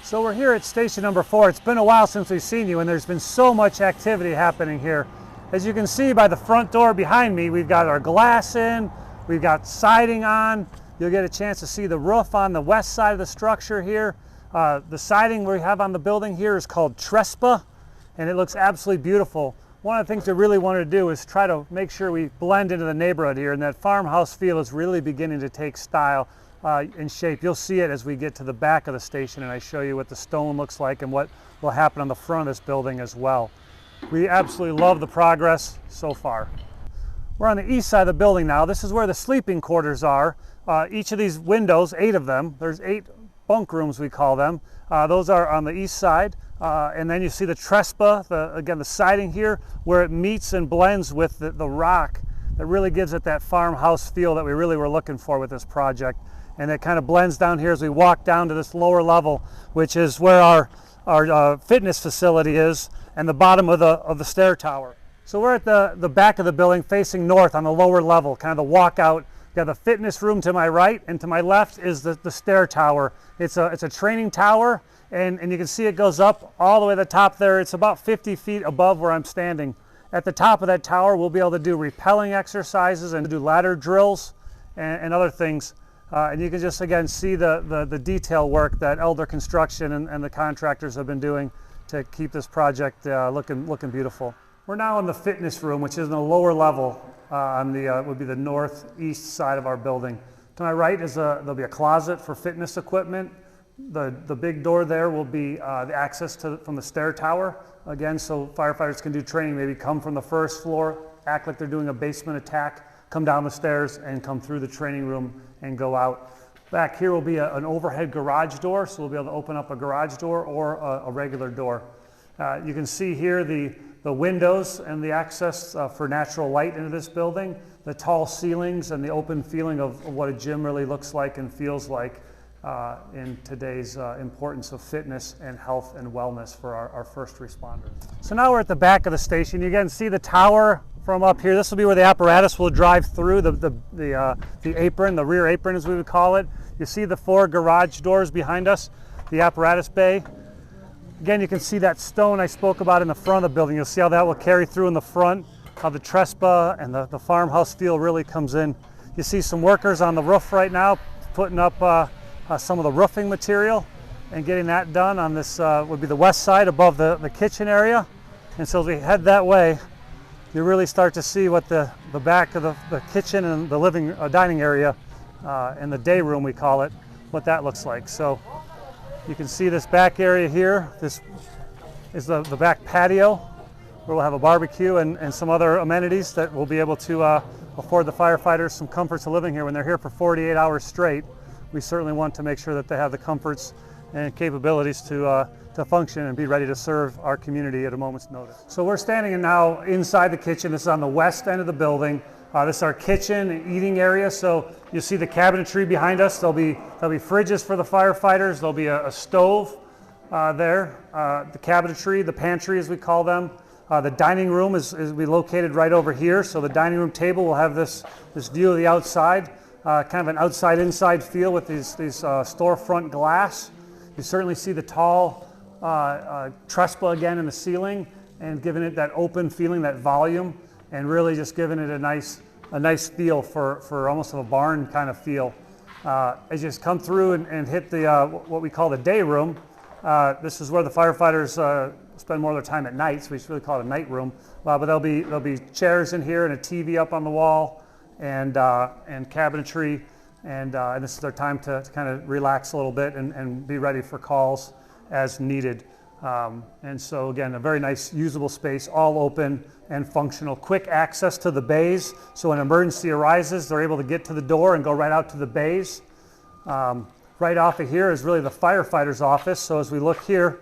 So we're here at station number 4. It's been a while since we've seen you, and there's been so much activity happening here. As you can see by the front door behind me, we've got our glass in, we've got siding on. You'll get a chance to see the roof on the west side of the structure here. The siding we have on the building here is called Trespa, and it looks absolutely beautiful. One of the things we really wanted to do is try to make sure we blend into the neighborhood here, and that farmhouse feel is really beginning to take style and shape. You'll see it as we get to the back of the station and I show you what the stone looks like and what will happen on the front of this building as well. We absolutely love the progress so far. We're on the east side of the building now. This is where the sleeping quarters are. Each of these windows, 8 of them, there's 8 bunk rooms we call them. Those are on the east side. And then you see the Trespa, again the siding here, where it meets and blends with the rock that really gives it that farmhouse feel that we really were looking for with this project. And it kind of blends down here as we walk down to this lower level, which is where our fitness facility is, and the bottom of the stair tower. So we're at the back of the building facing north on the lower level, kind of the walkout. You got the fitness room to my right, and to my left is the stair tower. It's a training tower, and you can see it goes up all the way to the top there. It's about 50 feet above where I'm standing. At the top of that tower, we'll be able to do rappelling exercises and do ladder drills and other things. And you can just again see the detail work that Elder Construction and the contractors have been doing to keep this project looking beautiful. We're now in the fitness room, which is in the lower level on would be the northeast side of our building. To my right is there'll be a closet for fitness equipment. The big door there will be the access from the stair tower. Again, so firefighters can do training, maybe come from the first floor, act like they're doing a basement attack, come down the stairs and come through the training room and go out. Back here will be an overhead garage door, so we'll be able to open up a garage door or a regular door. You can see here the windows and the access for natural light into this building, the tall ceilings and the open feeling of what a gym really looks like and feels like in today's importance of fitness and health and wellness for our first responders. So now we're at the back of the station. You can see the tower from up here. This will be where the apparatus will drive through the apron, the rear apron as we would call it. You see the 4 garage doors behind us, the apparatus bay. Again, you can see that stone I spoke about in the front of the building. You'll see how that will carry through in the front, how the Trespa and the farmhouse feel really comes in. You see some workers on the roof right now putting up some of the roofing material and getting that done on this would be the west side above the kitchen area. And so as we head that way, you really start to see what the back of the kitchen and the living dining area and the day room we call it, what that looks like. So you can see this back area here. This is the back patio where we'll have a barbecue and some other amenities that will be able to afford the firefighters some comforts of living here when they're here for 48 hours straight. We certainly want to make sure that they have the comforts and capabilities to function and be ready to serve our community at a moment's notice. So we're standing now inside the kitchen. This is on the west end of the building. This is our kitchen and eating area. So you see the cabinetry behind us. There'll be fridges for the firefighters. There'll be a stove there. The cabinetry, the pantry as we call them. The dining room is be located right over here. So the dining room table will have this view of the outside, kind of an outside-inside feel with these storefront glass. You certainly see the tall Trespa again in the ceiling and giving it that open feeling, that volume, and really just giving it a nice feel for almost a barn kind of feel. As you just come through and hit what we call the day room, this is where the firefighters spend more of their time at night, so we really call it a night room. But there'll be chairs in here and a TV up on the wall and cabinetry, and this is their time to kind of relax a little bit and be ready for calls as needed. And so again, a very nice usable space, all open and functional. Quick access to the bays, so when an emergency arises, they're able to get to the door and go right out to the bays. Right off of here is really the firefighter's office. So as we look here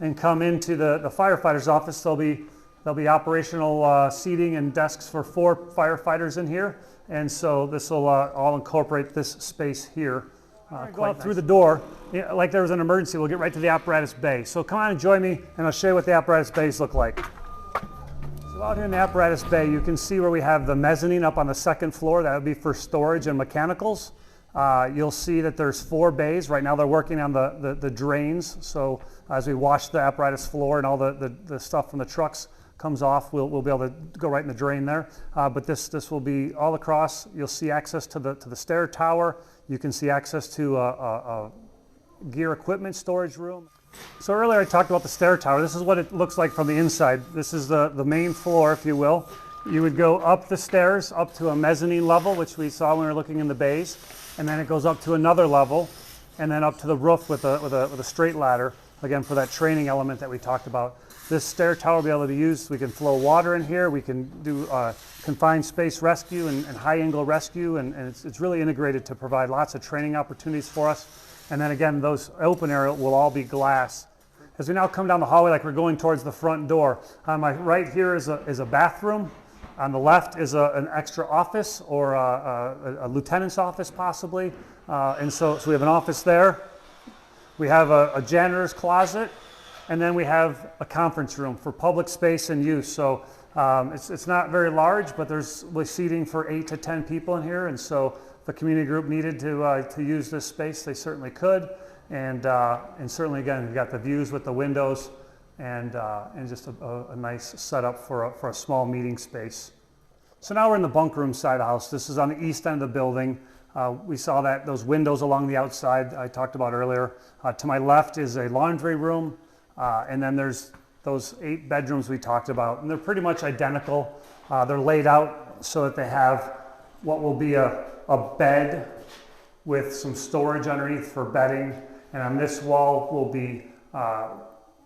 and come into the firefighter's office, there'll be operational seating and desks for 4 firefighters in here. And so this will all incorporate this space here. Go out through the door, like there was an emergency, we'll get right to the apparatus bay. So come on and join me and I'll show you what the apparatus bays look like. So out here in the apparatus bay, you can see where we have the mezzanine up on the 2nd floor. That would be for storage and mechanicals. You'll see that there's 4 bays. Right now they're working on the drains. So as we wash the apparatus floor and all the stuff from the trucks comes off, we'll be able to go right in the drain there. But this will be all across. You'll see access to the stair tower. You can see access to a gear equipment storage room. So earlier I talked about the stair tower. This is what it looks like from the inside. This is the main floor, if you will. You would go up the stairs up to a mezzanine level, which we saw when we were looking in the bays, and then it goes up to another level, and then up to the roof with a straight ladder, again for that training element that we talked about. This stair tower will be able to be used. We can flow water in here. We can do confined space rescue and high angle rescue, and it's really integrated to provide lots of training opportunities for us. And then again, those open area will all be glass. As we now come down the hallway, like we're going towards the front door, on my right here is a bathroom. On the left is an extra office, or a lieutenant's office possibly. And so we have an office there. We have a janitor's closet, and then we have a conference room for public space and use. So it's not very large, but there's seating for 8 to 10 people in here. And so if the community group needed to use this space, they certainly could. And certainly, again, we've got the views with the windows, and just a nice setup for a small meeting space. So now we're in the bunk room side of the house. This is on the east end of the building. We saw those windows along the outside I talked about earlier. To my left is a laundry room, and then there's those 8 bedrooms we talked about, and they're pretty much identical. They're laid out so that they have what will be a bed with some storage underneath for bedding, and on this wall will be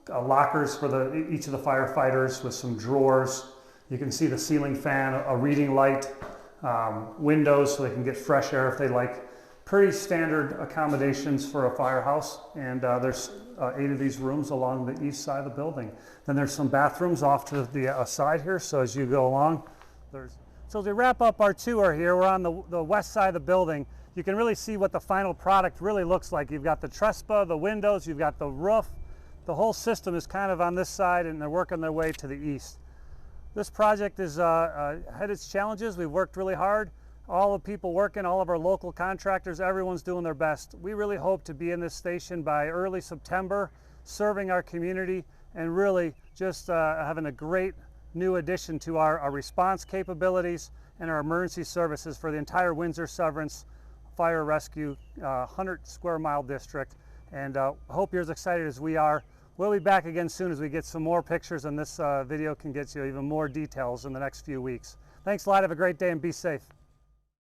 lockers for each of the firefighters with some drawers. You can see the ceiling fan, a reading light, windows so they can get fresh air if they like. Pretty standard accommodations for a firehouse, and there's 8 of these rooms along the east side of the building. Then there's some bathrooms off to the side here, so as you go along, So as we wrap up our tour here, we're on the west side of the building. You can really see what the final product really looks like. You've got the trespa, the windows, you've got the roof. The whole system is kind of on this side, and they're working their way to the east. This project has had its challenges. We've worked really hard. All the people working, all of our local contractors, everyone's doing their best. We really hope to be in this station by early September, serving our community, and really just having a great new addition to our response capabilities and our emergency services for the entire Windsor-Severance Fire Rescue 100 square mile district. And hope you're as excited as we are. We'll be back again soon as we get some more pictures, and this video can get you even more details in the next few weeks. Thanks a lot. Have a great day and be safe.